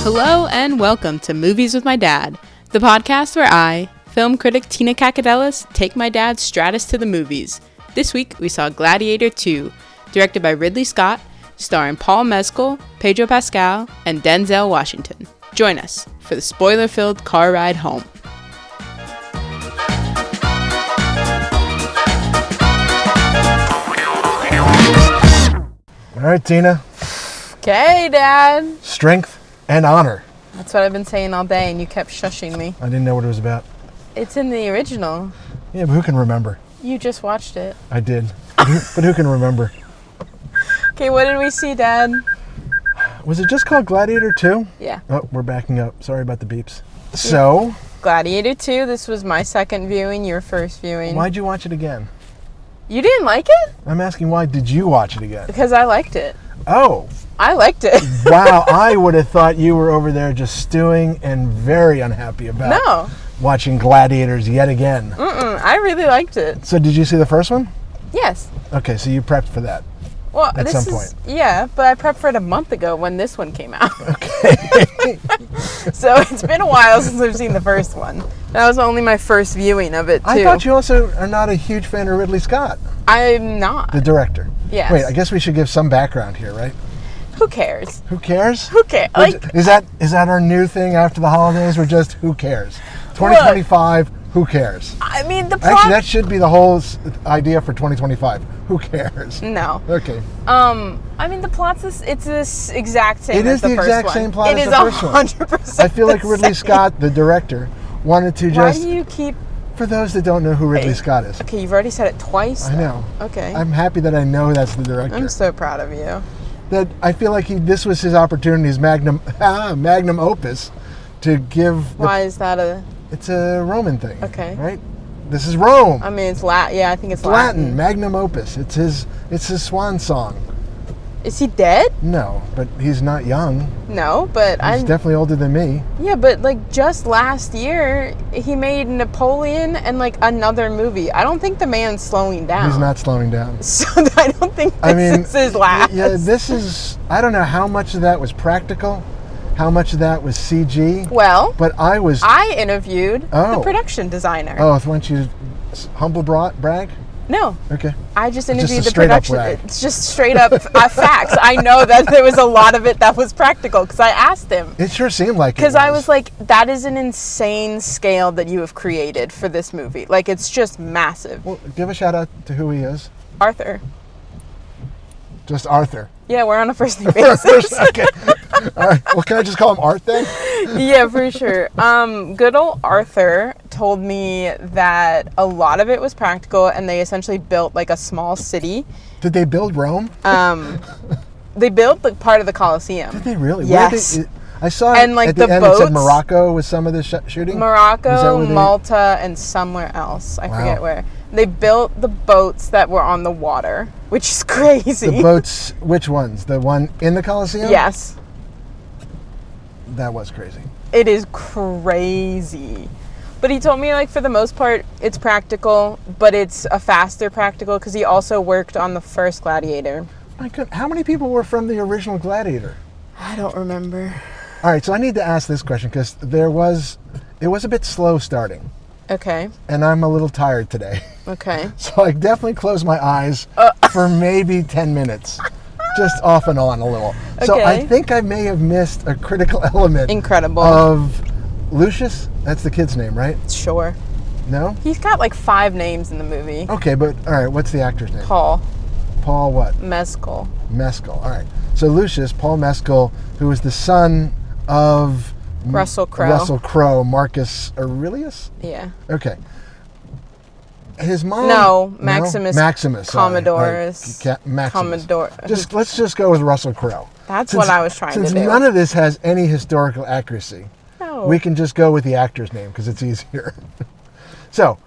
Hello and welcome to Movies with My Dad, the podcast where I, film critic Tina Cacadelis, take my dad Stratis to the movies. This week we saw Gladiator II, directed by Ridley Scott, starring Paul Mescal, Pedro Pascal, and Denzel Washington. Join us for the spoiler-filled car ride home. All right, Tina. Okay, Dad. Strength and honor. That's what I've been saying all day, and you kept shushing me. I didn't know what it was about. It's in the original. Yeah, but who can remember? You just watched it. I did. But who can remember? Okay, what did we see, Dad? Was it just called Gladiator II? Yeah. Oh, we're backing up. Sorry about the beeps. So? Gladiator II, this was my second viewing, your first viewing. Why'd you watch it again? You didn't like it? I'm asking why did you watch it again? Because I liked it. Oh. I liked it. Wow, I would have thought you were over there just stewing and very unhappy about watching Gladiators yet again. I really liked it. So did you see the first one? Yes. Okay, so you prepped for that. Well, at some point. Yeah, but I prepped for it a month ago when this one came out. Okay. So it's been a while since I've seen the first one. That was only my first viewing of it, too. I thought you also are not a huge fan of Ridley Scott. I'm not. The director. Yes. Wait, I guess we should give some background here, right? Who cares? Who cares? Who cares? Like, is that our new thing after the holidays? We're just who cares? 2025, who cares? I mean, the plot... Actually, that should be the whole idea for 2025. Who cares? No. Okay. I mean, the plot's it's this exact same as the first one. It is the exact same plot as the first one. It is 100% I feel like Ridley Scott, the director, wanted to just... Why do you keep... For those that don't know who Ridley Scott is. Okay, you've already said it twice. I know. Okay. I'm happy that I know that's the director. I'm so proud of you. That I feel like this was his opportunity, his magnum opus, to give... Why is that a... It's a Roman thing. Okay. Right? This is Rome. I mean, it's Latin. Yeah, I think it's Latin. Magnum opus. It's his swan song. Is he dead? No, but he's not young. No, but He's definitely older than me. Yeah, but like just last year, he made Napoleon and like another movie. I don't think the man's slowing down. He's not slowing down. So I don't think this is his last. Yeah, this is... I don't know how much of that was practical, how much of that was CG. Well, but I interviewed the production designer. Oh, why don't you humble brag? No. Okay. I just interviewed just the production. It's just straight up facts. I know that there was a lot of it that was practical because I asked him. It sure seemed like it. Because I was like, that is an insane scale that you have created for this movie. Like, it's just massive. Well, give a shout out to who he is. Arthur. Just Arthur. Yeah, we're on a first name basis. Okay. All right. Well, can I just call him Art then? Yeah, for sure. Good old Arthur told me that a lot of it was practical, and they essentially built like a small city. Did they build Rome? They built like part of the Coliseum. Did they really? Yes. I saw and like at the end boats, it said Morocco was some of the shooting. Morocco, Malta, and somewhere else. I forget where. They built the boats that were on the water, which is crazy. The boats, which ones? The one in the Coliseum? Yes. That was crazy. It is crazy. But he told me, like, for the most part, it's practical, but it's a faster practical because he also worked on the first Gladiator. My God, how many people were from the original Gladiator? I don't remember. All right, so I need to ask this question because it was a bit slow starting. Okay. And I'm a little tired today. Okay. So I definitely closed my eyes for maybe 10 minutes. Just off and on a little. Okay. So I think I may have missed a critical element. Incredible. Of Lucius. That's the kid's name, right? Sure. No? He's got like 5 names in the movie. Okay, but all right, what's the actor's name? Paul. Paul what? Mescal. Mescal, all right. So Lucius, Paul Mescal, who was the son of... Russell Crowe. Russell Crowe, Marcus Aurelius? Yeah. Okay. His mom... No, Maximus. Maximus. Commodorus. Maximus. Commodore. Let's just go with Russell Crowe. That's what I was trying to do. Since none of this has any historical accuracy, we can just go with the actor's name because it's easier. So,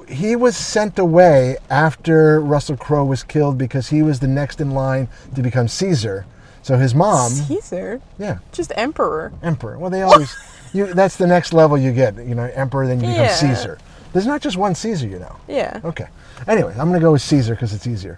he was sent away after Russell Crowe was killed because he was the next in line to become Caesar. So his mom... Caesar? Yeah. Just emperor. Emperor. Well, they always... that's the next level you get. Emperor, then you become Caesar. There's not just one Caesar, you know. Yeah. Okay. Anyway, I'm going to go with Caesar because it's easier.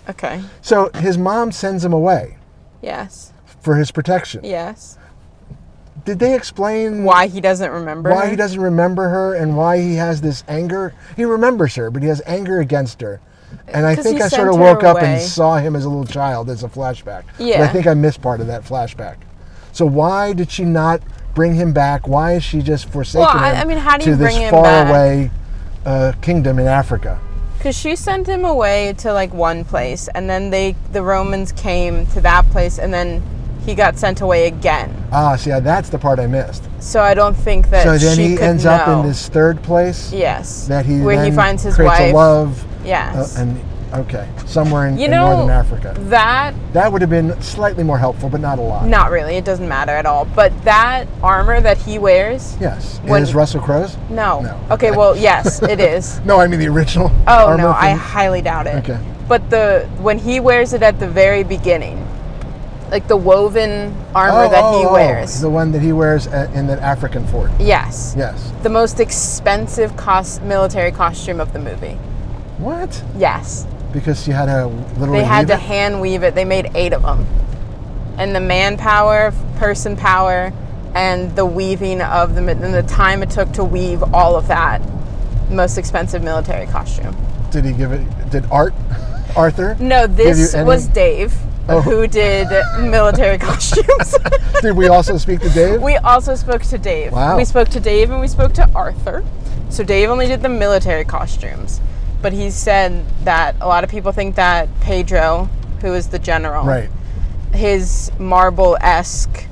Okay. So his mom sends him away Yes. for his protection. Yes. Did they explain Why he doesn't remember why her? he doesn't remember her and why he has this anger? He remembers her, but he has anger against her. And I 'Cause think he I sort of sent her woke up and away. saw him as a little child as a flashback. Yeah. But I think I missed part of that flashback. So why did she not bring him back? Why is she just forsaken him I mean, how do you to bring this him faraway kingdom in Africa? Because she sent him away to like one place, and then the Romans came to that place, and then he got sent away again. Ah, see, that's the part I missed. So I don't think that So then she he could ends know. up in this third place. Yes. That he where he then finds his creates wife. a love. Yes. Okay, somewhere in You know, northern Africa. That would have been slightly more helpful, but not a lot. not really. It doesn't matter at all. But that armor that he wears. Yes. When- Is Russell Crowe's? No. No. Okay. Well, yes, it is. No, I mean the original. Oh armor no, I from- highly doubt it. Okay. But when he wears it at the very beginning, like the woven armor that he wears. The one that he wears in the African fort. Yes. Yes. The most expensive military costume of the movie. What? Yes. Because you had to literally They had weave to it? hand weave it. They made 8 of them. And the manpower, person power, and the weaving of them, and the time it took to weave all of that, most expensive military costume. Did he give it? Did Arthur? No, give you this any- was Dave, who did military costumes. Did we also speak to Dave? We also spoke to Dave. Wow. We spoke to Dave and we spoke to Arthur. So Dave only did the military costumes. But he said that a lot of people think that Pedro, who is the general, Right. his marble-esque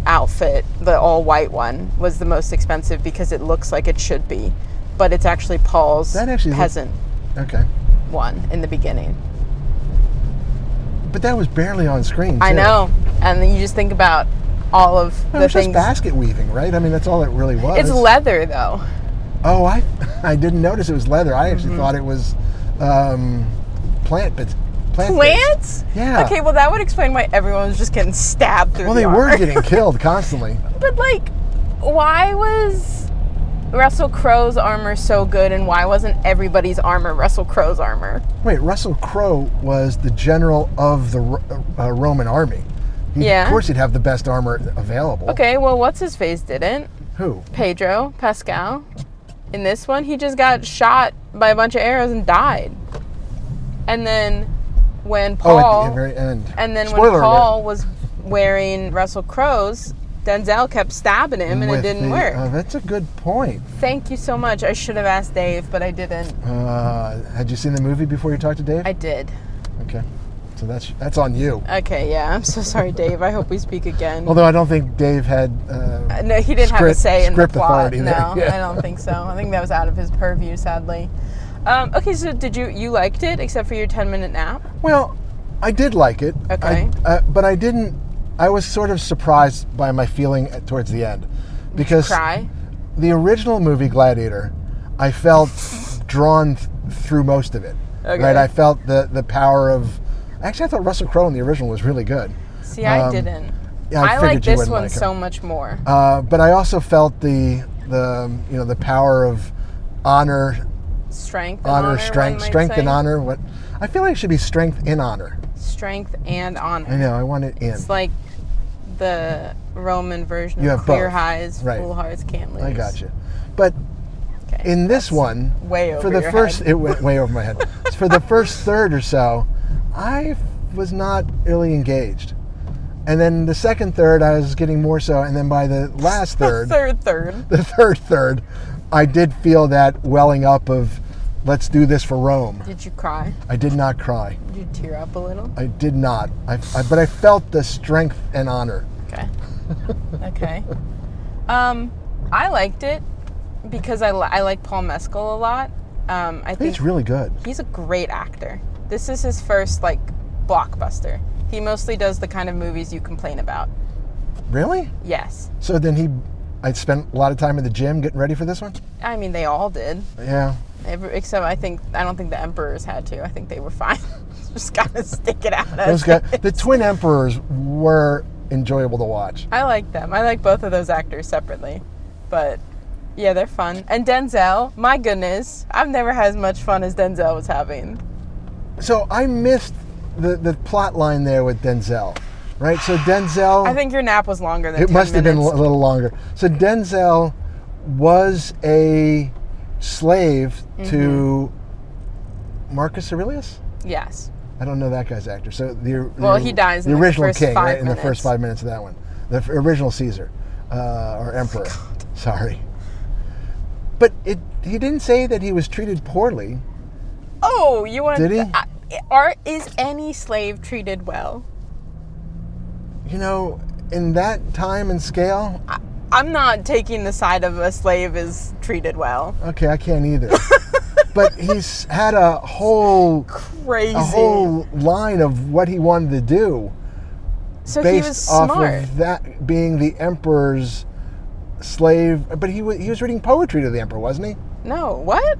outfit, the all-white one, was the most expensive because it looks like it should be. But it's actually Paul's That actually peasant Okay. one in the beginning. But that was barely on screen. I too. know. And then you just think about all of It the was just things. basket weaving, right? I mean, that's all it really was. It's leather, though. Oh, I didn't notice it was leather. I Mm-hmm. actually thought it was plant bits. Plants? Yeah. Okay, well, that would explain why everyone was just getting stabbed through Well, the they armor. were getting killed constantly. But, like, why was Russell Crowe's armor so good, and why wasn't everybody's armor Russell Crowe's armor? Wait, Russell Crowe was the general of the Roman army. Yeah. Of course he'd have the best armor available. Okay, well, what's-his-face didn't? Who? Pedro Pascal. In this one, he just got shot by a bunch of arrows and died. And then when Paul... at the very end. And then Spoiler when Paul alert. was wearing Russell Crowe's, Denzel kept stabbing him and it With didn't the- work. that's a good point. Thank you so much. I should have asked Dave, but I didn't. Had you seen the movie before you talked to Dave? I did. Okay. So that's on you. Okay, yeah. I'm so sorry, Dave. I hope we speak again. Although I don't think Dave had... No, he didn't have a say in the script plot. authority there. No, Yeah. I don't think so. I think that was out of his purview, sadly. Okay, so did you liked it, except for your 10-minute nap? Well, I did like it. Okay. But I didn't... I was sort of surprised by my feeling towards the end. Because Cry? the original movie, Gladiator, I felt drawn through most of it. Okay. Right? I felt the power of... Actually, I thought Russell Crowe in the original was really good. See, I didn't. Yeah, I figured like you this wouldn't one like him. so much more. But I also felt the power of honor, Strength and honor, strength, one might strength and say. honor. What I feel like it should be strength in honor. Strength and honor. I know. I want it in. It's like the Roman version You of have clear both. highs, Right. full hearts can't lose. I got you. But Okay, in this one, way over for the your first, head. it went way over my head. For the first third or so, I was not really engaged. And then the second third, I was getting more so. And then by the last third, third. the third, I did feel that welling up of, let's do this for Rome. Did you cry? I did not cry. Did you tear up a little? I did not. But I felt the strength and honor. Okay. Okay. I liked it because I like Paul Mescal a lot. I think He's really good. he's a great actor. This is his first blockbuster. He mostly does the kind of movies you complain about. Really? Yes. So then I spent a lot of time in the gym getting ready for this one? I mean, they all did. Yeah. Except I don't think the emperors had to. I think they were fine. Just gotta stick it out. Those guys, the twin emperors were enjoyable to watch. I like them. I like both of those actors separately, but Yeah, they're fun. And Denzel, my goodness, I've never had as much fun as Denzel was having. So I missed the plot line there with Denzel, right? So Denzel... I think your nap was longer than 10 minutes. It must have been a little longer. So Denzel was a slave to Marcus Aurelius? Yes. I don't know that guy's actor. So he dies in the original first king, 5 right? In the minutes. first 5 minutes of that one. The original Caesar, or emperor. God. Sorry. But he didn't say that he was treated poorly. Oh, you want? Did he? Is any slave treated well? You know, in that time and scale... I'm not taking the side of a slave is treated well. Okay, I can't either. But he's had a whole line of what he wanted to do. So based he was off smart. Of that being the emperor's slave. But he was reading poetry to the emperor, wasn't he? No, what?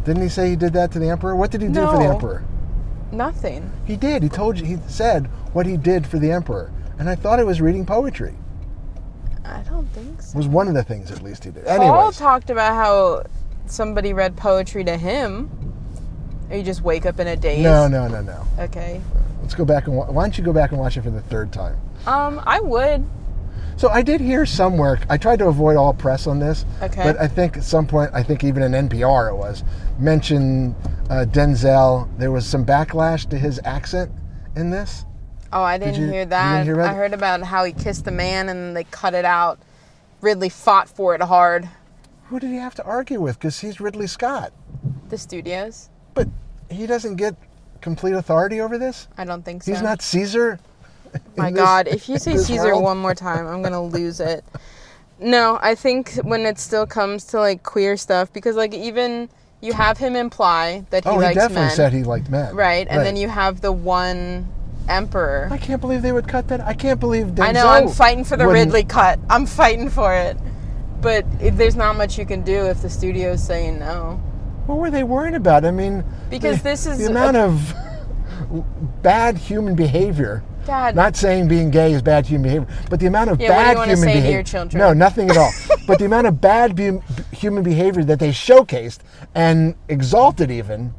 Didn't he say he did that to the emperor? What did he do for the emperor? Nothing. He did. He said what he did for the emperor. And I thought it was reading poetry. I don't think so. It was one of the things, at least, he did. Paul Anyways. talked about how somebody read poetry to him. Or you just wake up in a daze? No. Okay. Let's go back and why don't you go back and watch it for the third time? I would. So I did hear somewhere, I tried to avoid all press on this, Okay. but I think at some point, I think even in NPR it was, mentioned Denzel, there was some backlash to his accent in this. Oh, I didn't hear that. You didn't hear about I heard about how he kissed a man and they cut it out. Ridley fought for it hard. Who did he have to argue with? Because he's Ridley Scott. The studios? But he doesn't get complete authority over this? I don't think so. He's not Caesar? My God, if you say Caesar one more time, I'm going to lose it. No, I think when it still comes to like queer stuff, because like even you have him imply that he likes men. He definitely said he liked men. Right, and then you have the one emperor. I can't believe they would cut that. I can't believe Denzel. I know, I'm fighting for the Ridley cut. I'm fighting for it. But there's not much you can do if the studio's saying no. What were they worried about? I mean, because this is the amount of bad human behavior. Dad. Not saying being gay is bad human behavior, but the amount of bad what do you human want to say behavior. to your children? No, nothing at all. But the amount of bad human behavior that they showcased and exalted even.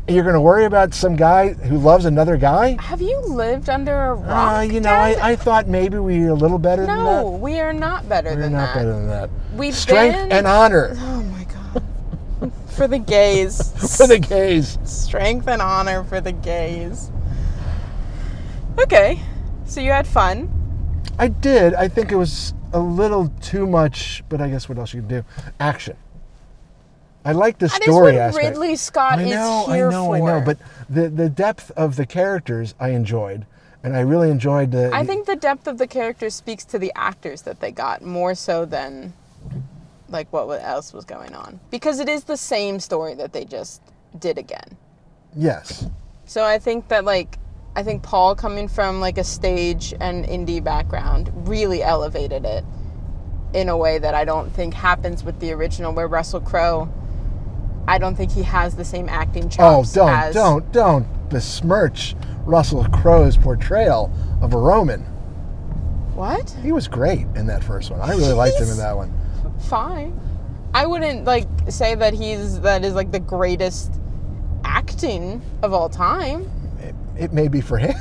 You're going to worry about some guy who loves another guy? Have you lived under a rock, Dad? I thought maybe we were a little better than that. No, we are not better than that. We're not better than that. We've Strength and honor. Oh my God. For the gays. For the gays. Strength and honor for the gays. Okay, so you had fun. I did. I think it was a little too much, but I guess what else you can do? Action. I like the story aspect. That is what Ridley Scott is here for. I know, but the depth of the characters I enjoyed, and I really enjoyed the... I think the depth of the characters speaks to the actors that they got, more so than like what else was going on. Because it is the same story that they just did again. Yes. So I think that Paul, coming from like a stage and indie background, really elevated it in a way that I don't think happens with the original, where Russell Crowe, I don't think he has the same acting chops. Don't besmirch Russell Crowe's portrayal of a Roman. What? He was great in that first one. I really liked him in that one. Fine. I wouldn't say that that is like the greatest acting of all time. It may be for him.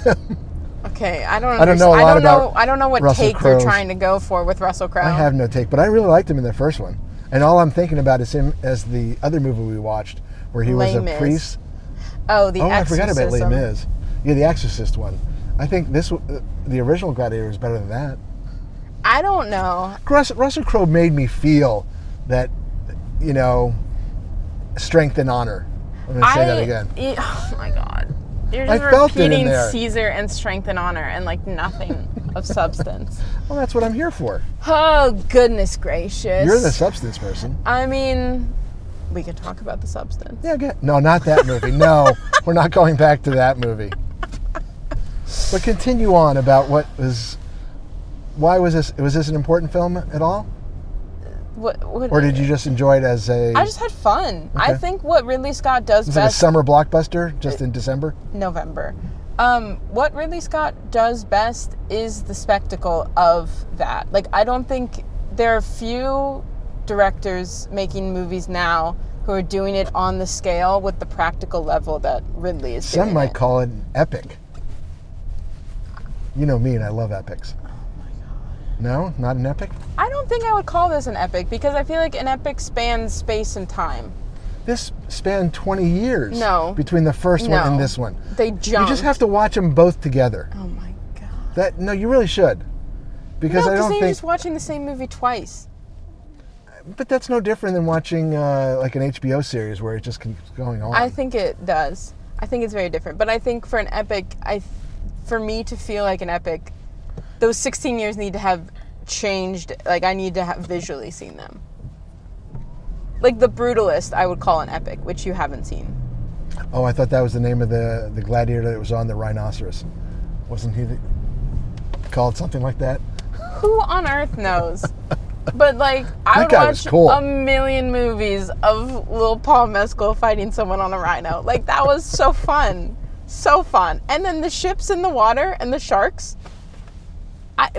Okay, I don't know a lot about I don't know what Russell take Crowe's. you're trying to go for with Russell Crowe. I have no take, but I really liked him in the first one. And all I'm thinking about is him as the other movie we watched, where he was a priest. Oh, The Exorcism. I forgot about Les Mis. Yeah, The Exorcist one. I think the original Gladiator is better than that. I don't know. Russell Crowe made me feel that, strength and honor. I'm going to say that again. Oh my God. You're I just felt it in repeating there. Caesar and strength and honor and nothing of substance. Well, that's what I'm here for. Oh, goodness gracious. You're the substance person. I mean, we could talk about the substance. Yeah, no, not that movie. No, we're not going back to that movie. But continue on about why was this an important film at all? Or did you just enjoy it as a... I just had fun. Okay. I think what Ridley Scott does was best... It a summer blockbuster just in December? November. What Ridley Scott does best is the spectacle of that. I don't think there are few directors making movies now who are doing it on the scale with the practical level that Ridley is doing. Some might call it an epic. You know me, and I love epics. Oh my God. No? Not an epic? I don't think I would call this an epic because I feel like an epic spans space and time. This spanned 20 years between the first one and this one. They jumped. You just have to watch them both together. Oh my God. No, you really should. Because I don't think... you're just watching the same movie twice. But that's no different than watching like an HBO series where it just keeps going on. I think it does. I think it's very different. But I think for an epic, for me to feel like an epic, those 16 years need to have changed. Like, I need to have visually seen them. Like The Brutalist, I would call an epic, which you haven't seen. Oh, I thought that was the name of the gladiator that was on the rhinoceros. Wasn't he called something like that? Who on earth knows? But, like, I would watch a million movies of little Paul Mescal fighting someone on a rhino. Like, that was so fun. So fun. And then the ships in the water and the sharks. I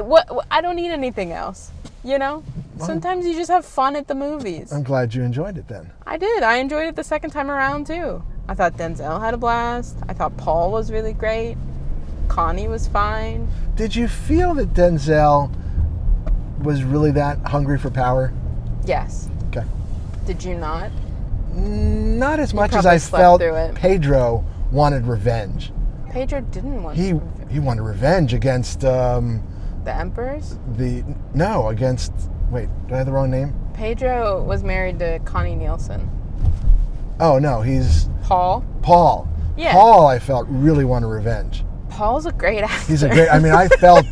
don't need anything else, you know? Well, sometimes you just have fun at the movies. I'm glad you enjoyed it then. I did. I enjoyed it the second time around, too. I thought Denzel had a blast. I thought Paul was really great. Connie was fine. Did you feel that Denzel was really that hungry for power? Yes. Okay. Did you not? Not as much as I felt Pedro wanted revenge. Pedro didn't want revenge. He wanted revenge against... the Emperors? Against... Wait, do I have the wrong name? Pedro was married to Connie Nielsen. Oh, no, he's... Paul. Yeah. Paul, I felt, really wanted revenge. Paul's a great actor. He's a great... I mean, I felt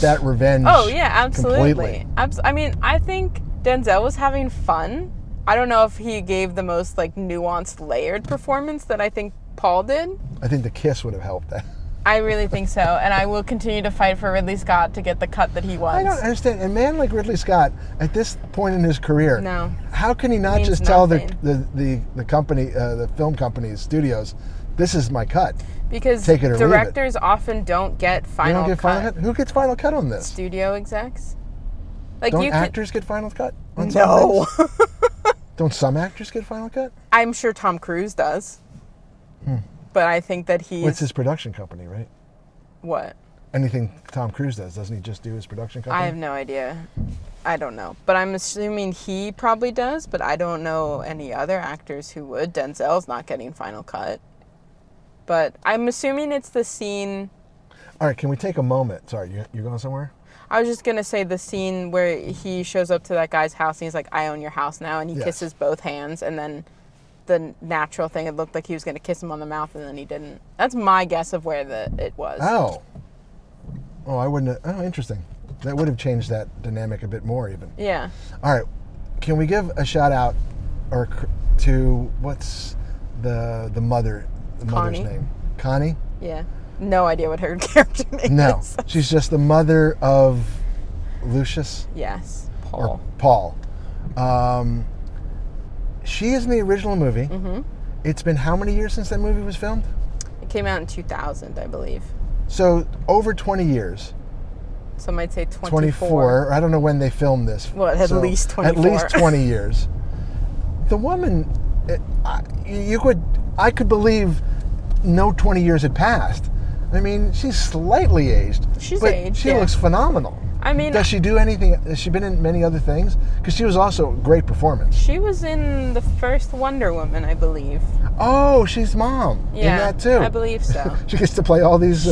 that revenge. Oh, yeah, absolutely. Completely. I mean, I think Denzel was having fun. I don't know if he gave the most, like, nuanced, layered performance that I think Paul did. I think the kiss would have helped that. I really think so, and I will continue to fight for Ridley Scott to get the cut that he wants. I don't understand. A man like Ridley Scott, at this point in his career, how can he not just tell the company, the film companies, studios, this is my cut? Because take it or directors leave it. Often don't get final cut. Final cut. Who gets final cut on this? Studio execs. Like, don't actors get final cut on some things? Don't some actors get final cut? I'm sure Tom Cruise does. But I think that What's his production company, right? What? Anything Tom Cruise does, doesn't he just do his production company? I have no idea. I don't know. But I'm assuming he probably does, but I don't know any other actors who would. Denzel's not getting final cut. But I'm assuming it's the scene... All right, can we take a moment? Sorry, you're going somewhere? I was just going to say the scene where he shows up to that guy's house and he's like, I own your house now, and he kisses both hands, and then the natural thing, it looked like he was going to kiss him on the mouth, and then he didn't. That's my guess of where it was. Oh, I wouldn't have... Oh, interesting. That would have changed that dynamic a bit more, even. Yeah. All right, can we give a shout out to what's the mother's name? Connie? Yeah. No idea what her character name is. No, she's just the mother of Lucius. Yes, Paul. Or Paul. She is in the original movie. Mm-hmm. It's been how many years since that movie was filmed? It came out in 2000, I believe. So over 20 years. Some might say 24. I don't know when they filmed this. Well, at least 24. At least 20 years. The woman, I could believe no 20 years had passed. I mean, she's slightly aged. She's but aged, she looks phenomenal. I mean... Does she do anything? Has she been in many other things? Because she was also a great performance. She was in the first Wonder Woman, I believe. Oh, she's mom in that too. I believe so. She gets to play all these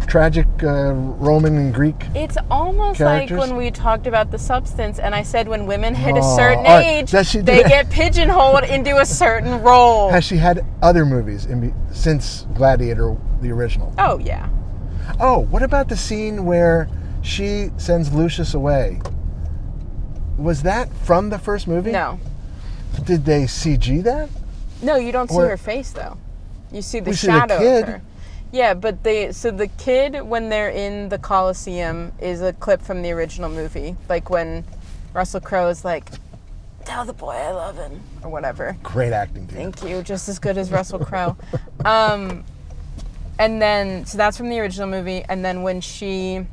tragic Roman and Greek It's almost characters. like when we talked about The Substance, and I said when women hit a certain age, they get pigeonholed into a certain role. Has she had other movies since Gladiator, the original? Oh, yeah. Oh, what about the scene where she sends Lucius away? Was that from the first movie? No. Did they CG that? No, you don't see her face, though. You see the shadow of her. Yeah, but the kid, when they're in the Coliseum, is a clip from the original movie. Like when Russell Crowe is like, tell the boy I love him, or whatever. Great acting, dude. Thank you. Just as good as Russell Crowe. And then, so that's from the original movie. And then when she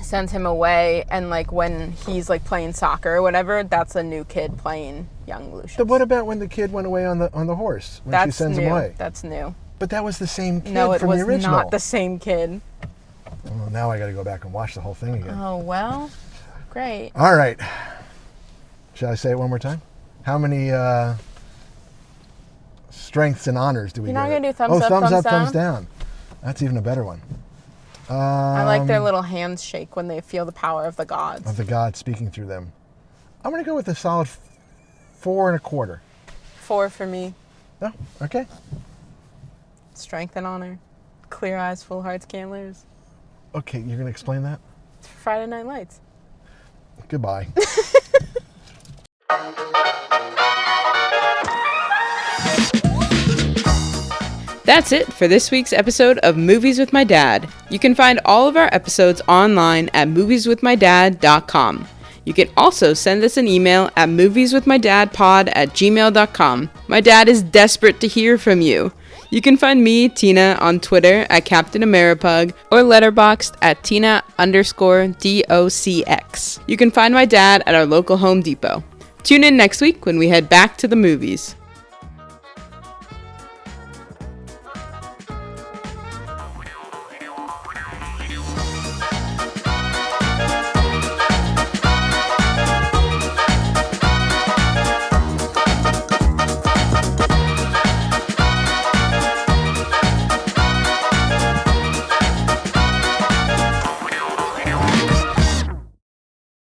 sends him away, and like when he's like playing soccer or whatever, that's a new kid playing young Lucius. But what about when the kid went away on the horse when she sends him away? That's new. But that was the same kid No, it from was the original. not the same kid. Well, now I got to go back and watch the whole thing again. Oh well, great. All right. Shall I say it one more time? How many strengths and honors do we get? You're not gonna do thumbs up, thumbs down. That's even a better one. I like their little hands shake when they feel the power of the gods. Of the gods speaking through them. I'm going to go with a solid 4 1/4. 4 for me. Oh, okay. Strength and honor. Clear eyes, full hearts, can't lose. Okay, you're going to explain that? It's Friday Night Lights. Goodbye. That's it for this week's episode of Movies with My Dad. You can find all of our episodes online at movieswithmydad.com. You can also send us an email at movieswithmydadpod@gmail.com. My dad is desperate to hear from you. You can find me, Tina, on Twitter at Captain Ameripug or letterboxed at Tina_DOCX. You can find my dad at our local Home Depot. Tune in next week when we head back to the movies.